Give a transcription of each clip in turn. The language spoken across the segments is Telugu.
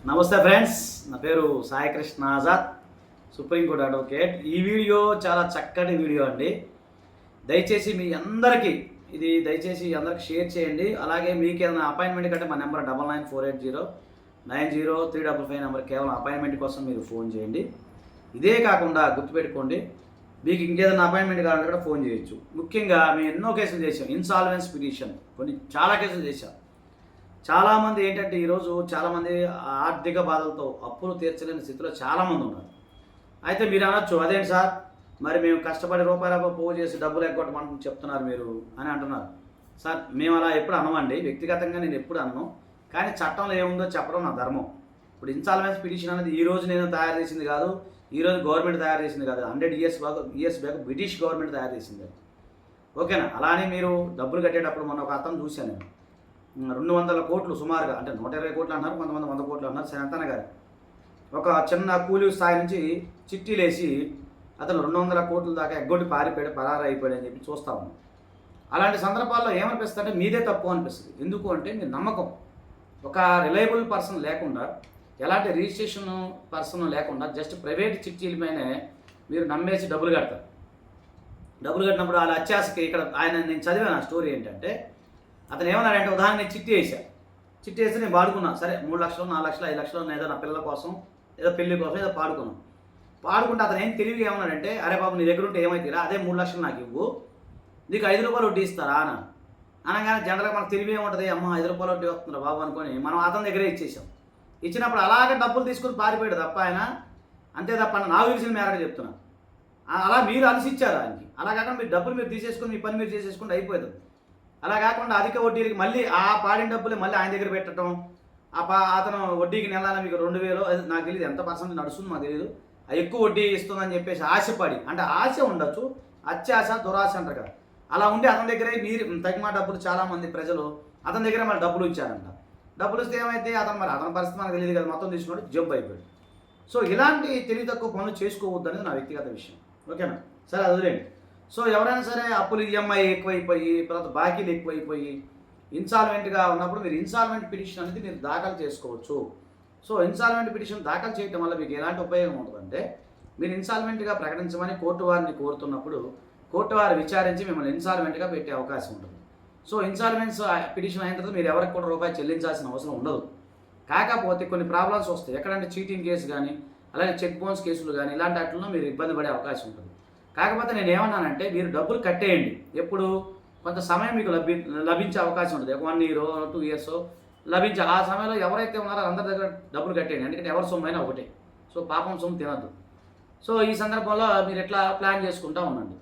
నమస్తే ఫ్రెండ్స్, నా పేరు సాయి కృష్ణ ఆజాద్, సుప్రీంకోర్టు అడ్వకేట్. ఈ వీడియో చాలా చక్కటి వీడియో అండి. దయచేసి మీ అందరికీ దయచేసి అందరికి షేర్ చేయండి. అలాగే మీకు ఏదైనా అపాయింట్మెంట్ కంటే మా నెంబర్ 9948090355 నెంబర్ కేవలం అపాయింట్మెంట్ కోసం మీరు ఫోన్ చేయండి. ఇదే కాకుండా గుర్తుపెట్టుకోండి, మీకు ఇంకేదైనా అపాయింట్మెంట్ కావాలంటే కూడా ఫోన్ చేయొచ్చు. ముఖ్యంగా మేము ఎన్నో కేసులు చేసాం, ఇన్సాల్వెన్స్ పిటిషన్ చాలా కేసులు చేశాం. చాలామంది ఏంటంటే ఈరోజు చాలామంది ఆర్థిక బాధలతో అప్పులు తీర్చలేని స్థితిలో చాలామంది ఉన్నారు. అయితే మీరు అనొచ్చు, అదేంటి సార్ మరి మేము కష్టపడి రూపాయల పోగు చేసి డబ్బులు ఎగ్గొట్టమని చెప్తున్నారు మీరు అని అంటున్నారు. సార్ మేము అలా ఎప్పుడు అనమండి, వ్యక్తిగతంగా నేను ఎప్పుడు అనను. కానీ చట్టంలో ఏముందో చెప్పడం నా ధర్మం. ఇప్పుడు ఇన్సాల్వెన్స్ పిటిషన్ అనేది ఈరోజు నేను తయారు చేసింది కాదు, ఈరోజు గవర్నమెంట్ తయారు చేసింది కాదు. 100 ఇయర్స్ బ్యాక్ బ్రిటిష్ గవర్నమెంట్ తయారు చేసింది. ఓకేనా? అలానే మీరు డబ్బులు కట్టేటప్పుడు మొన్న ఒక అతను చూశాను నేను, 200 కోట్లు సుమారుగా, అంటే 120 కోట్లు అన్నారు, కొంతమంది 100 కోట్లు అన్నారు. శనంతన గారు ఒక చిన్న కూలీ స్థాయి నుంచి చిట్టీలేసి అతను 200 కోట్ల దాకా ఎగ్గొట్టి పారిపోయాడు, పరారు అయిపోయాడు అని చెప్పి చూస్తా ఉన్నాం. అలాంటి సందర్భాల్లో ఏమనిపిస్తుంది అంటే మీదే తప్పు అనిపిస్తుంది. ఎందుకు అంటే మీ నమ్మకం, ఒక రిలయబుల్ పర్సన్ లేకుండా, ఎలాంటి రిజిస్ట్రేషన్ పర్సన్ లేకుండా జస్ట్ ప్రైవేట్ చిట్టీలపైనే మీరు నమ్మేసి డబ్బులు కడతారు. డబ్బులు కట్టినప్పుడు వాళ్ళ అత్యాశకి ఇక్కడ నేను చదివాను ఆ స్టోరీ ఏంటంటే, అతను ఏమన్నాడంటే, ఉదాహరణ చిట్టి వేసి నేను పాడుకున్నా, సరే 3 లక్షలు 4 లక్షలు 5 లక్షలు ఏదో నా పిల్లల కోసం, ఏదో పెళ్లి కోసం ఏదో పాడుకుంటే అతను ఏం తెలివి ఏమన్నాడంటే, అరే బాబు నీ దగ్గర ఉంటే ఏమైతేరా, అదే 3 లక్షలు నాకు ఇవ్వు, నీకు 5 రూపాయలు వడ్డీ ఇస్తారా అని అనగానే జనరల్గా మనకు తెలివి ఏముంటుంది, అమ్మ 5 రూపాయలు వడ్డీ వస్తుందా బాబు అనుకొని మనం అతని దగ్గరే ఇచ్చేసాం. ఇచ్చినప్పుడు అలాగే డబ్బులు తీసుకుని పారిపోయాడు తప్ప ఆయన, అంతే తప్ప నాకు తెలిసిన మేరకు చెప్తున్నా. అలా మీరు అలసిచ్చారు ఆయనకి. అలా కాకుండా మీరు డబ్బులు మీరు తీసేసుకుని మీ పని మీరు చేసేసుకుంటే అయిపోతుంది. అలా కాకుండా అధిక వడ్డీకి మళ్ళీ ఆ పాడిన డబ్బులే మళ్ళీ ఆయన దగ్గర పెట్టడం, అతను వడ్డీకి నెలాల మీకు 2000 నాకు తెలియదు ఎంత పర్సెంట్ నడుస్తుంది మాకు తెలియదు, ఎక్కువ వడ్డీ ఇస్తుందని చెప్పేసి ఆశపడి, అంటే ఆశ ఉండొచ్చు, అత్యాశ దురాశ అంటారు కదా, అలా ఉండి అతని దగ్గరే మీరు తగిన డబ్బులు చాలామంది ప్రజలు అతని దగ్గర మళ్ళీ డబ్బులు ఇచ్చారంట. డబ్బులు ఇస్తే ఏమైతే అతని పరిస్థితి మనకు తెలియదు కదా, మొత్తం తీసుకున్నాడు, జంప్ అయిపోయాడు. సో ఇలాంటి తెలివి తక్కువ పనులు చేసుకోవద్దు అనేది నా వ్యక్తిగత విషయం. ఓకేనా? సరే అది వదిలేండి. సో ఎవరైనా సరే అప్పులు ఈఎంఐ ఎక్కువైపోయి, తర్వాత బాకీలు ఎక్కువైపోయి ఇన్సాల్వెంట్గా ఉన్నప్పుడు మీరు ఇన్సాల్వెంట్ పిటిషన్ అనేది మీరు దాఖలు చేసుకోవచ్చు. సో ఇన్సాల్వెంట్ పిటిషన్ దాఖలు చేయడం వల్ల మీకు ఎలాంటి ఉపయోగం ఉంటుందంటే, మీరు ఇన్సాల్వెంట్గా ప్రకటించమని కోర్టు వారిని కోరుతున్నప్పుడు కోర్టు వారు విచారించి మిమ్మల్ని ఇన్సాల్వెంట్గా పెట్టే అవకాశం ఉంటుంది. సో ఇన్సాల్వెన్స్ పిటిషన్ అయిన తర్వాత మీరు ఎవరికి కూడా రూపాయి చెల్లించాల్సిన అవసరం ఉండదు. కాకపోతే కొన్ని ప్రాబ్లమ్స్ వస్తాయి, ఎక్కడంటే చీటింగ్ కేసు కానీ, అలాగే చెక్ బౌన్స్ కేసులు కానీ, ఇలాంటి వాటిలో మీరు ఇబ్బంది పడే అవకాశం ఉంటుంది. కాకపోతే నేను ఏమన్నానంటే, మీరు డబ్బులు కట్టేయండి. ఎప్పుడు కొంత సమయం మీకు లభించే అవకాశం ఉంటుంది, 1 year 2 years లభించే ఆ సమయంలో ఎవరైతే ఉన్నారో అందరి దగ్గర డబ్బులు కట్టేయండి. ఎందుకంటే ఎవరి సొమ్ము అయినా ఒకటే, సో పాపం సొమ్ము తినద్దు. సో ఈ సందర్భంలో మీరు ఎట్లా ప్లాన్ చేసుకుంటూ ఉండండి.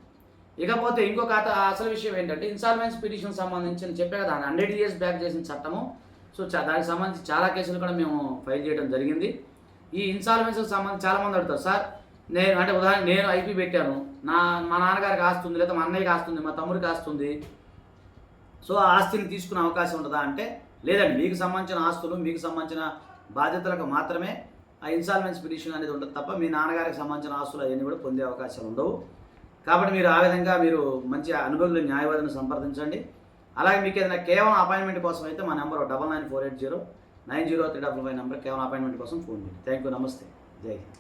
ఇకపోతే ఇంకొక అసలు విషయం ఏంటంటే, ఇన్సాల్వెన్స్ పిటిషన్ సంబంధించిన చెప్పే కదా 100 years బ్యాక్ చేసిన చట్టము. సో దానికి సంబంధించి చాలా కేసులు కూడా మేము ఫైల్ చేయడం జరిగింది. ఈ ఇన్సాల్వెన్స్కి సంబంధించి చాలామంది అడుగుతారు, సార్ నేను అంటే ఉదాహరణ నేను ఐపీ పెట్టాను, మా నాన్నగారికి ఆస్తుంది, లేదా మా అన్నయ్యకి ఆస్తుంది, మా తమ్ముడికి ఆస్తుంది, సో ఆ ఆస్తిని తీసుకునే అవకాశం ఉంటుందా అంటే లేదండి. మీకు సంబంధించిన ఆస్తులు, మీకు సంబంధించిన బాధ్యతలకు మాత్రమే ఆ ఇన్సాల్వెన్స్ పిటిషన్ అనేది ఉంటుంది తప్ప మీ నాన్నగారికి సంబంధించిన ఆస్తులు అవన్నీ కూడా పొందే అవకాశాలు ఉండవు. కాబట్టి మీరు ఆ విధంగా మీరు మంచి అనుభవం న్యాయవాదిని సంప్రదించండి. అలాగే మీకు ఏదైనా కేవలం అపాయింట్మెంట్ కోసం అయితే మా నెంబర్ 9948090355 నెంబర్ కేవలం అపాయింట్మెంట్ కోసం ఫోన్ చేయండి. Thank you. నమస్తే. జై హింద్.